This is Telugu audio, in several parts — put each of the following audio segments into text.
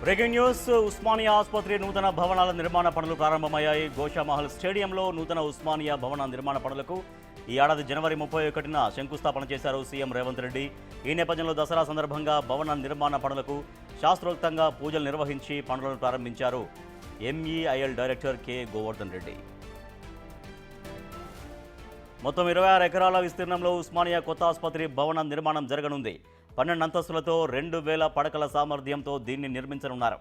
Breaking news. ఉస్మానియా ఆసుపత్రి నూతన భవనాల నిర్మాణ పనులు ప్రారంభమయ్యాయి. గోషామహల్ స్టేడియంలో నూతన ఉస్మానియా భవన నిర్మాణ పనులకు ఈ ఏడాది జనవరి 31న శంకుస్థాపన చేశారు సీఎం రేవంత్ రెడ్డి. ఈ నేపథ్యంలో దసరా సందర్భంగా భవన నిర్మాణ పనులకు శాస్త్రోక్తంగా పూజలు నిర్వహించి పనులను ప్రారంభించారు MEIL director K Govardhan Reddy. మొత్తం 26 ఎకరాల విస్తీర్ణంలో ఉస్మానియా కొత్త ఆసుపత్రి భవన నిర్మాణం జరగనుంది. 12 అంతస్తులతో 2000 పడకల సామర్థ్యంతో దీన్ని నిర్మించనున్నారు.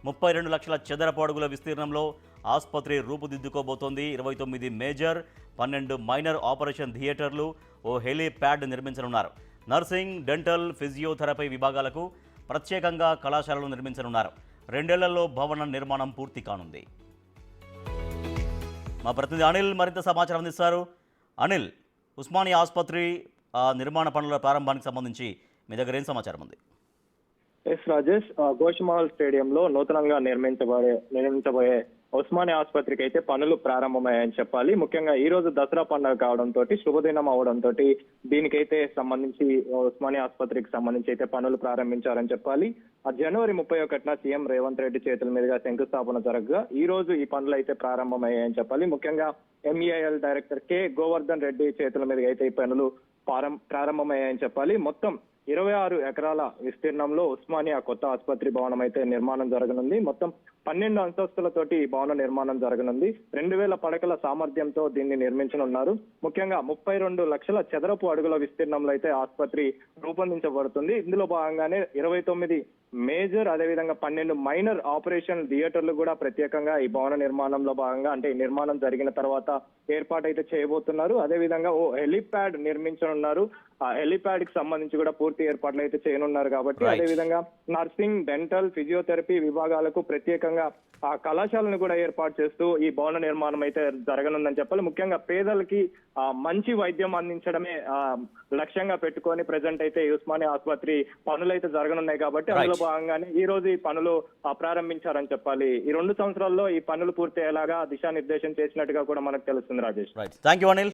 32 లక్షల చదరపు అడుగుల విస్తీర్ణంలో ఆసుపత్రి రూపుదిద్దుకోబోతోంది. 29 మేజర్, 12 మైనర్ ఆపరేషన్ థియేటర్లు, ఓ హెలీప్యాడ్ నిర్మించనున్నారు. నర్సింగ్, డెంటల్, ఫిజియోథెరపీ విభాగాలకు ప్రత్యేకంగా కళాశాలలు నిర్మించనున్నారు. 2 ఏళ్లలో భవన నిర్మాణం పూర్తి కానుంది. మా ప్రతినిధి అనిల్ మరింత సమాచారం అందిస్తారు. అనిల్, ఉస్మానియా ఆసుపత్రి నిర్మాణ పనుల ప్రారంభానికి సంబంధించి మీ దగ్గర ఏం సమాచారం ఉంది? ఎస్ రాజేష్, గోషామహల్ స్టేడియంలో నూతనంగా నిర్మించబోయే ఉస్మానియా ఆసుపత్రికి అయితే పనులు ప్రారంభమయ్యాయని చెప్పాలి. ముఖ్యంగా ఈ రోజు దసరా పండుగ కావడంతో, శుభదినం అవడంతో దీనికైతే సంబంధించి ఉస్మానియా ఆసుపత్రికి సంబంధించి అయితే పనులు ప్రారంభించారని చెప్పాలి. జనవరి 31న సీఎం రేవంత్ రెడ్డి చేతుల మీదుగా శంకుస్థాపన జరగగా ఈ రోజు ఈ పనులు అయితే ప్రారంభమయ్యాయని చెప్పాలి. ముఖ్యంగా MEIL director K Govardhan Reddy చేతుల మీదుగా అయితే ఈ పనులు ప్రారంభమయ్యాయని చెప్పాలి. మొత్తం 26 ఎకరాల విస్తీర్ణంలో ఉస్మానియా కొత్త ఆసుపత్రి భవనం అయితే నిర్మాణం జరగనుంది. మొత్తం 12 అంతస్తులతోటి ఈ భవన నిర్మాణం జరగనుంది. 2000 పడకల సామర్థ్యంతో దీన్ని నిర్మించనున్నారు. ముఖ్యంగా 32 లక్షల చదరపు అడుగుల విస్తీర్ణంలో అయితే ఆసుపత్రి రూపొందించబడుతుంది. ఇందులో భాగంగానే 29 మేజర్, అదేవిధంగా 12 మైనర్ ఆపరేషన్ థియేటర్లు కూడా ప్రత్యేకంగా ఈ భవన నిర్మాణంలో భాగంగా, అంటే ఈ నిర్మాణం జరిగిన తర్వాత ఏర్పాటు అయితే చేయబోతున్నారు. అదేవిధంగా ఓ హెలీప్యాడ్ నిర్మించనున్నారు. ఆ హెలీప్యాడ్ కి సంబంధించి కూడా పూర్తి ఏర్పాట్లు అయితే చేయనున్నారు. కాబట్టి అదేవిధంగా నర్సింగ్, డెంటల్, ఫిజియోథెరపీ విభాగాలకు ప్రత్యేకంగా ఆ కళాశాలను కూడా ఏర్పాటు చేస్తూ ఈ భవన నిర్మాణం అయితే జరగనుందని చెప్పాలి. ముఖ్యంగా పేదలకి మంచి వైద్యం అందించడమే లక్ష్యంగా పెట్టుకొని ప్రజెంట్ అయితే ఉస్మానియా ఆసుపత్రి పనులు అయితే జరగనున్నాయి. కాబట్టి అందులో భాగంగానే ఈ రోజు ఈ పనులు ప్రారంభించారని చెప్పాలి. ఈ 2 సంవత్సరాల్లో ఈ పనులు పూర్తి అయ్యేలాగా దిశానిర్దేశం చేసినట్టుగా కూడా మనకు తెలుస్తుంది రాజేష్. Thank you Anil.